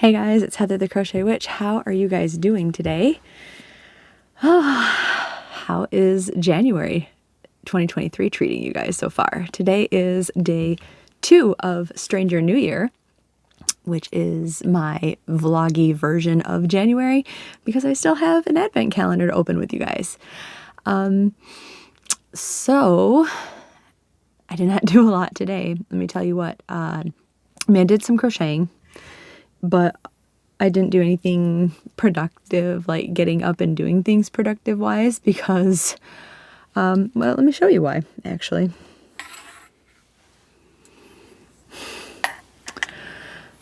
Hey guys, it's Heather the Crochet Witch. How are you guys doing today? How is January 2023 treating you guys so far? Today is day 2 of Stranger New Year, which is my vloggy version of January because I still have an advent calendar to open with you guys. So I did not do a lot today. Let me tell you what. I did some crocheting, but I didn't do anything productive, like getting up and doing things productive wise, because, well, let me show you why, actually.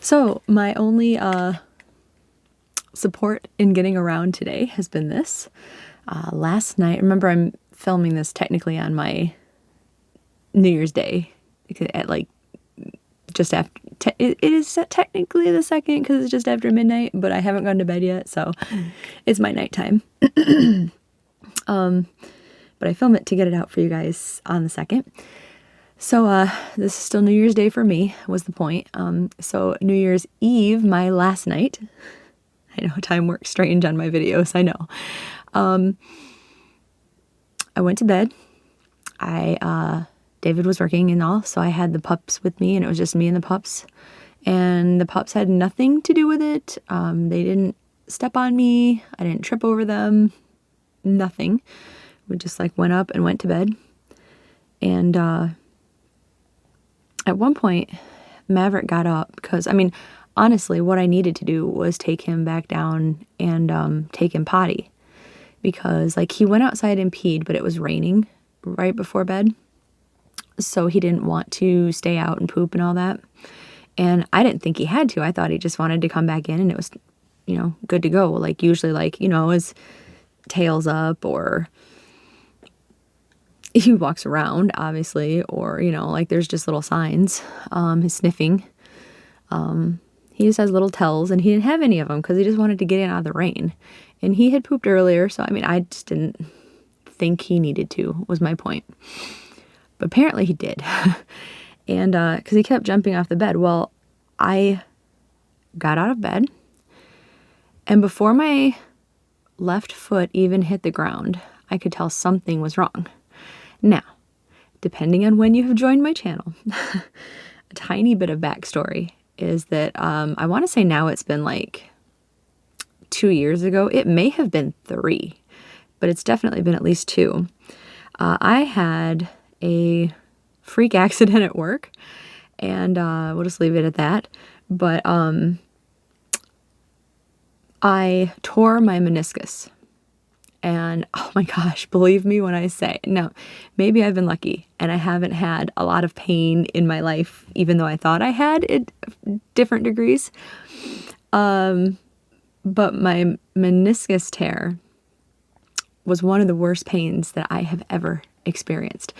So my only support in getting around today has been this. Last night, remember I'm filming this technically on my New Year's Day at like just after, it is technically the 2nd because it's just after midnight, but I haven't gone to bed yet, so it's my nighttime. But I film it to get it out for you guys on the 2nd. So this is still New Year's Day for me, was the point. So New Year's Eve, my last night. I know time works strange on my videos, I know. I went to bed. David was working and all, so I had the pups with me, and it was just me and the pups. And the pups had nothing to do with it. They didn't step on me. I didn't trip over them. Nothing. We just like went up and went to bed. And at one point, Maverick got up because, I mean, honestly, what I needed to do was take him back down and take him potty. Because like he went outside and peed, but it was raining right before bed. So he didn't want to stay out and poop and all that. And I didn't think he had to. I thought he just wanted to come back in and it was, you know, good to go. Like usually like, you know, his tail's up or he walks around, obviously, or, you know, like there's just little signs. His sniffing. He just has little tells and he didn't have any of them because he just wanted to get in out of the rain. And he had pooped earlier. So, I mean, I just didn't think he needed to, was my point. But apparently he did. And because he kept jumping off the bed. Well, I got out of bed. And before my left foot even hit the ground, I could tell something was wrong. Now, depending on when you have joined my channel, a tiny bit of backstory is that I want to say now it's been like 2 years ago. It may have been 3, but it's definitely been at least 2. I had a freak accident at work, and we'll just leave it at that. But I tore my meniscus, and oh my gosh, believe me when I say, no, maybe I've been lucky and I haven't had a lot of pain in my life, even though I thought I had at different degrees. But my meniscus tear was one of the worst pains that I have ever experienced.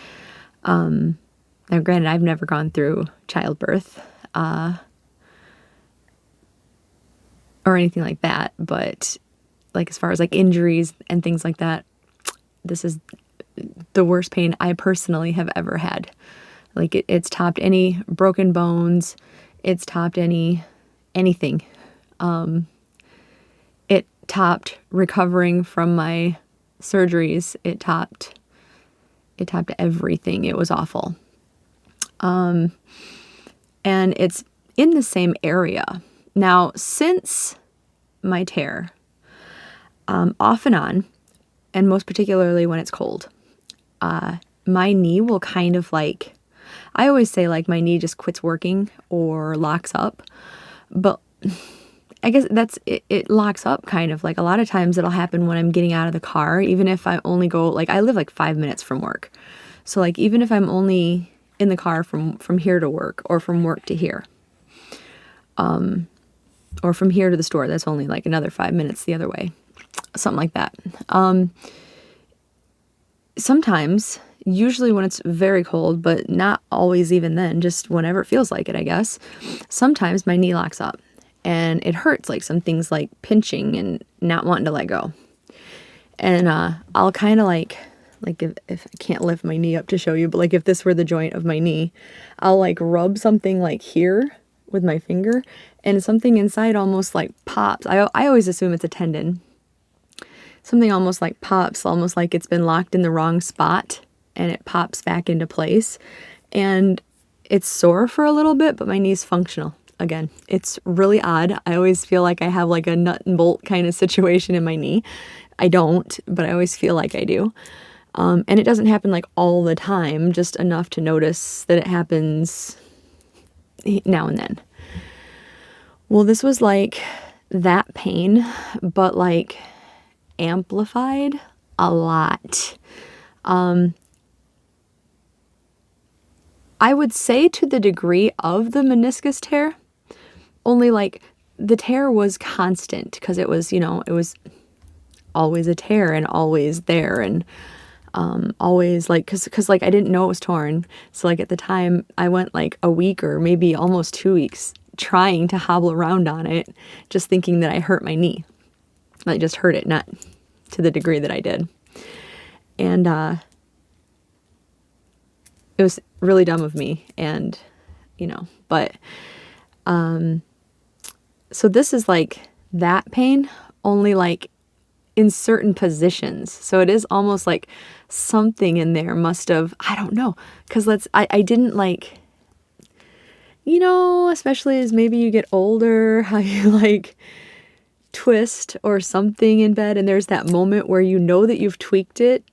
Now granted, I've never gone through childbirth, or anything like that, but like as far as like injuries and things like that, this is the worst pain I personally have ever had. Like it's topped any broken bones. It's topped anything. It topped recovering from my surgeries. It topped everything. It was awful. And it's in the same area. Now, since my tear, off and on, and most particularly when it's cold, my knee will kind of like, I always say like my knee just quits working or locks up, but I guess that's, it locks up kind of. Like a lot of times it'll happen when I'm getting out of the car, even if I only go, like I live like 5 minutes from work. So like even if I'm only in the car from here to work or from work to here, or from here to the store, that's only like another 5 minutes the other way, something like that. Sometimes, usually when it's very cold, but not always even then, just whenever it feels like it, I guess, sometimes my knee locks up and it hurts, like some things like pinching and not wanting to let go. And I'll kind of like if I can't lift my knee up to show you, but like if this were the joint of my knee, I'll like rub something like here with my finger and something inside almost like pops. I always assume it's a tendon. Something almost like pops, almost like it's been locked in the wrong spot, and it pops back into place. And it's sore for a little bit, but my knee's functional again. It's really odd. I always feel like I have like a nut and bolt kind of situation in my knee. I don't, but I always feel like I do. And it doesn't happen like all the time, just enough to notice that it happens now and then. Well, this was like that pain, but like amplified a lot. I would say to the degree of the meniscus tear, only like the tear was constant because it was, it was always a tear and always there, and always like, cause like I didn't know it was torn. So like at the time I went like a week or maybe almost 2 weeks trying to hobble around on it, just thinking that I hurt my knee. I just hurt it, not to the degree that I did. And it was really dumb of me, and but so this is like that pain, only like in certain positions. So it is almost like something in there must have, I don't know, because I didn't like, especially as maybe you get older, how you like twist or something in bed, and there's that moment where you know that you've tweaked it,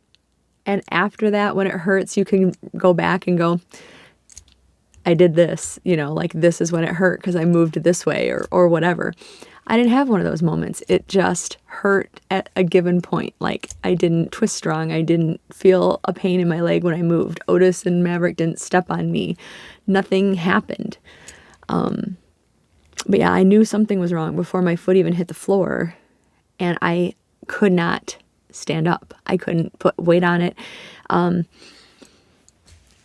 and after that, when it hurts, you can go back and go, I did this, like this is when it hurt because I moved this way or whatever. I didn't have one of those moments. It just hurt at a given point. Like I didn't twist strong. I didn't feel a pain in my leg when I moved. Otis and Maverick didn't step on me. Nothing happened. But yeah, I knew something was wrong before my foot even hit the floor, and I could not stand up. I couldn't put weight on it.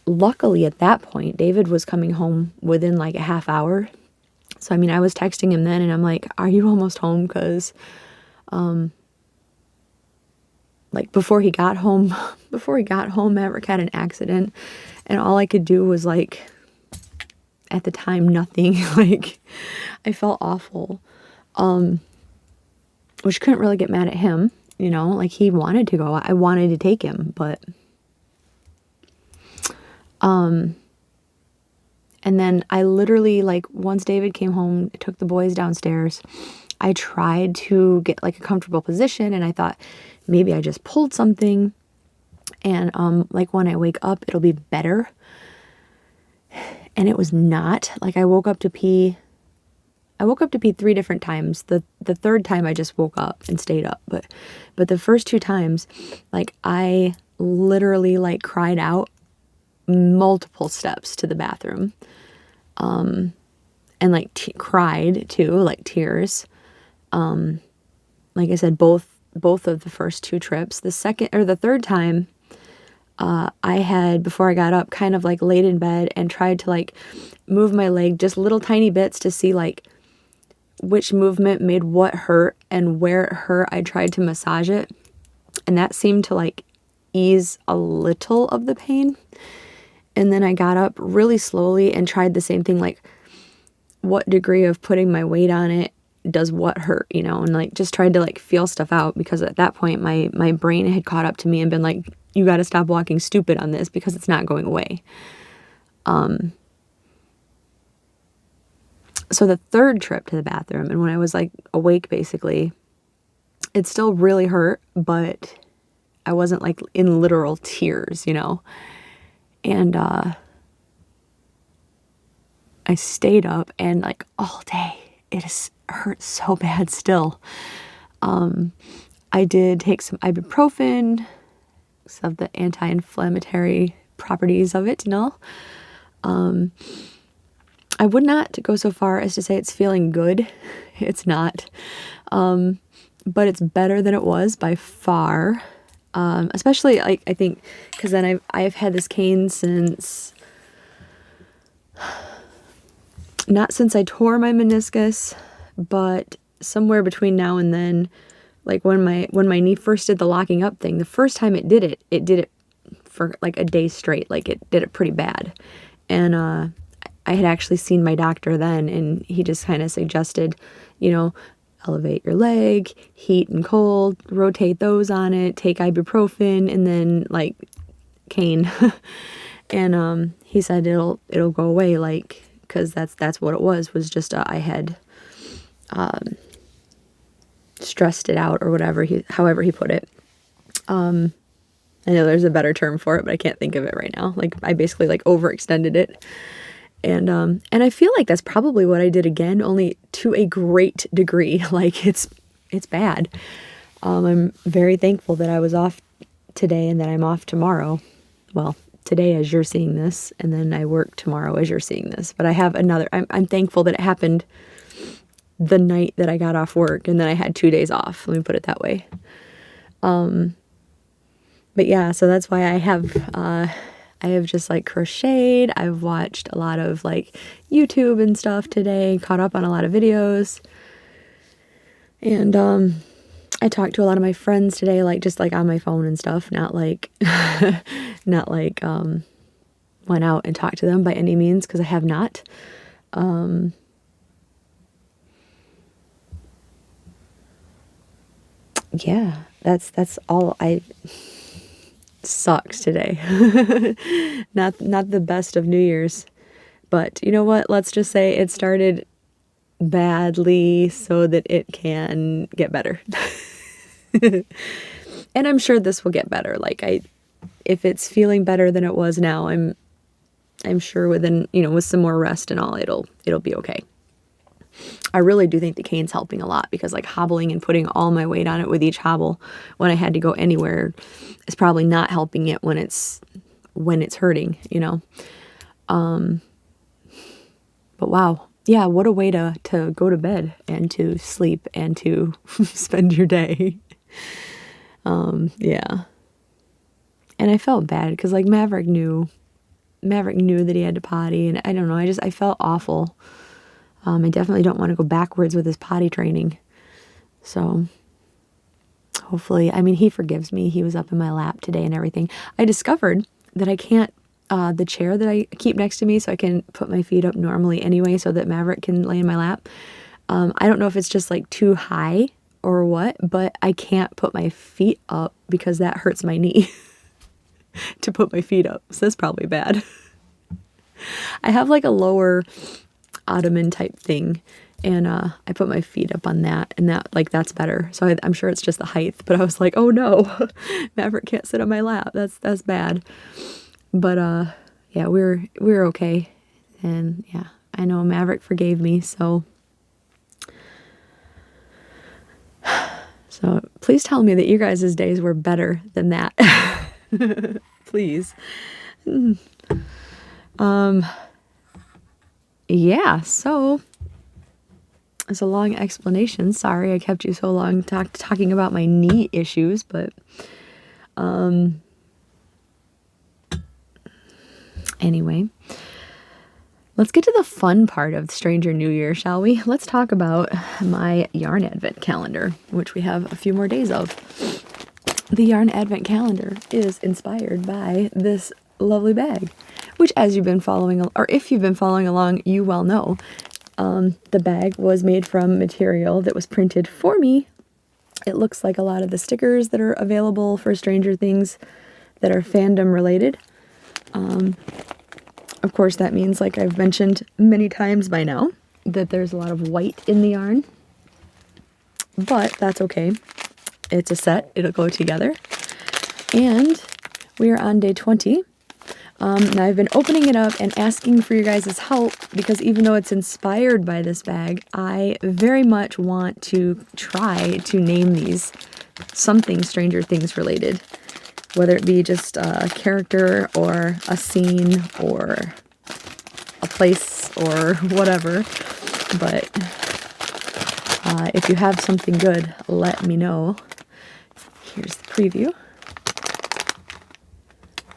Luckily at that point, David was coming home within like a half hour. So, I was texting him then, and I'm like, are you almost home? Because, like before he got home, Maverick had an accident, and all I could do was like, at the time, nothing. Like, I felt awful, which couldn't really get mad at him, like he wanted to go. I wanted to take him, but, and then I literally, like, once David came home, took the boys downstairs, I tried to get like a comfortable position, and I thought maybe I just pulled something, and like when I wake up, it'll be better. And it was not. Like I woke up to pee 3 different times. The third time I just woke up and stayed up, but the first 2 times, like I literally like cried out multiple steps to the bathroom, and like cried too, like tears. Like I said, both of the first 2 trips. The second or the third time, I had, before I got up, kind of like laid in bed and tried to like move my leg just little tiny bits to see like which movement made what hurt, and where it hurt, I tried to massage it, and that seemed to like ease a little of the pain. And then I got up really slowly and tried the same thing, like what degree of putting my weight on it does what hurt, and like just tried to like feel stuff out, because at that point my brain had caught up to me and been like, you got to stop walking stupid on this because it's not going away. So the third trip to the bathroom, and when I was like awake, basically, it still really hurt, but I wasn't like in literal tears, and I stayed up, and like all day it hurt so bad still. I did take some ibuprofen, some of the anti-inflammatory properties of it, I would not go so far as to say it's feeling good. It's not. But it's better than it was by far. Especially, like, I think, because then I've had this cane since, not since I tore my meniscus, but somewhere between now and then, like when my knee first did the locking up thing. The first time it did it for like a day straight. Like it did it pretty bad. And I had actually seen my doctor then, and he just kind of suggested, you know, elevate your leg, heat and cold, rotate those on it, take ibuprofen, and then like cane. And he said it'll go away, like, because that's what it was just I had stressed it out or whatever, however he put it. I know there's a better term for it, but I can't think of it right now. Like, I basically like overextended it. And I feel like that's probably what I did again, only to a great degree. Like, it's bad. I'm very thankful that I was off today and that I'm off tomorrow. Well, today as you're seeing this, and then I work tomorrow as you're seeing this. But I have another, I'm thankful that it happened the night that I got off work, and then I had 2 days off. Let me put it that way. But yeah, so that's why I have just like crocheted. I've watched a lot of like YouTube and stuff today, caught up on a lot of videos. And I talked to a lot of my friends today, like just like on my phone and stuff, not like went out and talked to them by any means, because I have not. Yeah, that's all. I sucks today. Not the best of New Year's, but you know what? Let's just say it started badly so that it can get better. And I'm sure this will get better. Like, if it's feeling better than it was now, I'm sure within, with some more rest and all, it'll be okay. I really do think the cane's helping a lot, because like hobbling and putting all my weight on it with each hobble when I had to go anywhere is probably not helping it when it's hurting, But wow. Yeah, what a way to go to bed and to sleep and to spend your day. Yeah. And I felt bad because like Maverick knew that he had to potty, and I don't know, I felt awful. I definitely don't want to go backwards with his potty training. So hopefully, he forgives me. He was up in my lap today and everything. I discovered that I can't, the chair that I keep next to me, so I can put my feet up normally anyway, so that Maverick can lay in my lap. I don't know if it's just like too high or what, but I can't put my feet up because that hurts my knee to put my feet up. So that's probably bad. I have like a lower ottoman type thing, and I put my feet up on that, and that's better. So I'm sure it's just the height, but I was like, oh no, Maverick can't sit on my lap. That's bad. But yeah, we're okay, and yeah, I know Maverick forgave me. So please tell me that you guys' days were better than that. Please. Yeah, so it's a long explanation. Sorry I kept you so long talking about my knee issues, but anyway, let's get to the fun part of Stranger New Year, shall we? Let's talk about my yarn advent calendar, which we have a few more days of. The yarn advent calendar is inspired by this lovely bag, which, as you've been following, or if you've been following along, you well know. The bag was made from material that was printed for me. It looks like a lot of the stickers that are available for Stranger Things that are fandom related. Of course, that means, like I've mentioned many times by now, that there's a lot of white in the yarn, but that's okay. It's a set. It'll go together. And we are on day 20. Now I've been opening it up and asking for your guys' help, because even though it's inspired by this bag, I very much want to try to name these something Stranger Things related, whether it be just a character or a scene or a place or whatever. But if you have something good, let me know. Here's the preview.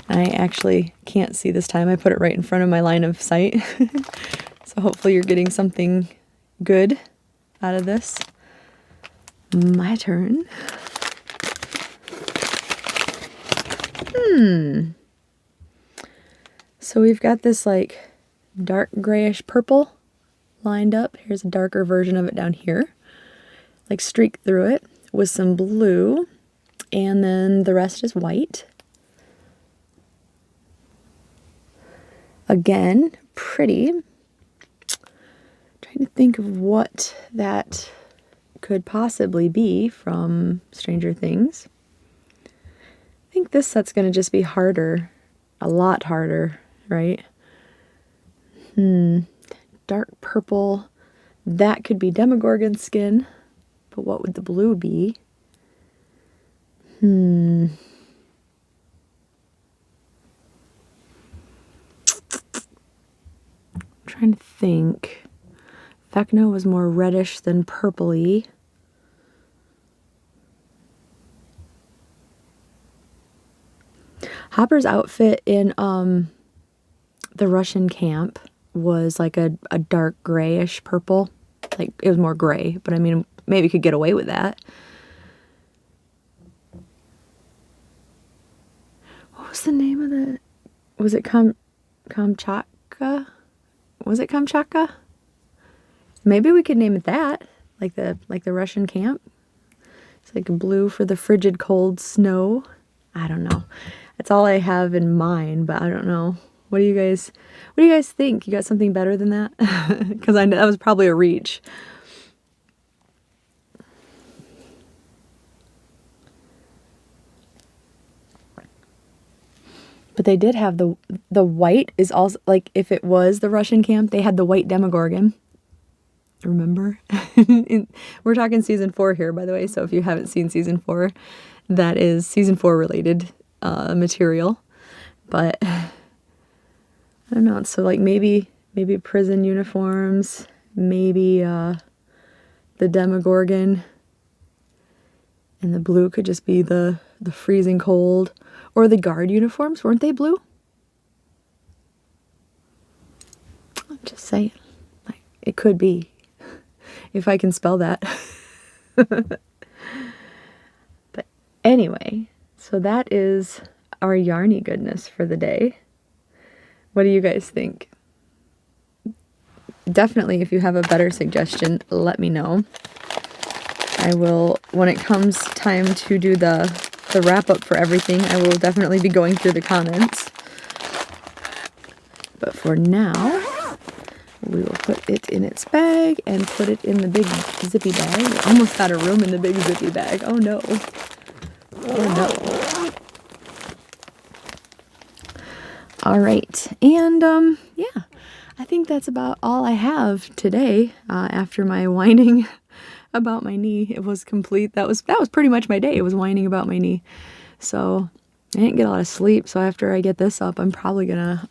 I actually can't see this time. I put it right in front of my line of sight. So hopefully you're getting something good out of this. My turn. So we've got this like dark grayish purple lined up. Here's a darker version of it down here, like streaked through it with some blue, and then the rest is white. Again, pretty. Trying to think of what that could possibly be from Stranger Things. I think this set's going to just be harder, a lot harder, right? Dark purple, that could be Demogorgon skin, but what would the blue be? Trying to think. Vecna was more reddish than purpley. Hopper's outfit in the Russian camp was like a dark grayish purple. Like, it was more gray, but I mean, maybe you could get away with that. What was the name of the... Was it Kamchatka? Was it Kamchatka? Maybe we could name it that, like the Russian camp. It's like blue for the frigid cold snow. I don't know. That's all I have in mind, but I don't know. What do you guys think? You got something better than that? Because I know that was probably a reach. But they did have the white is also, like, if it was the Russian camp, they had the white Demogorgon. Remember? We're talking season 4 here, by the way, so if you haven't seen season 4, that is season 4 related material. But I don't know, so like maybe prison uniforms, maybe the Demogorgon, and the blue could just be the freezing cold. Or the guard uniforms, weren't they blue? I'm just saying, like, it could be, if I can spell that. But anyway, so that is our yarny goodness for the day. What do you guys think? Definitely, if you have a better suggestion, let me know. I will, when it comes time to do the wrap up for everything, I will definitely be going through the comments. But for now, we will put it in its bag and put it in the big zippy bag. Almost out of room in the big zippy bag. Oh no. Oh no. All right. And yeah, I think that's about all I have today after my whining about my knee. It was complete. That was pretty much my day. It was whining about my knee. So I didn't get a lot of sleep. So after I get this up, I'm probably gonna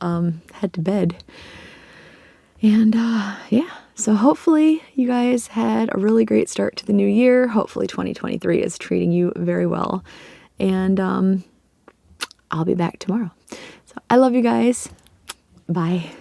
head to bed. And yeah, so hopefully you guys had a really great start to the new year. Hopefully 2023 is treating you very well. And I'll be back tomorrow. So I love you guys. Bye.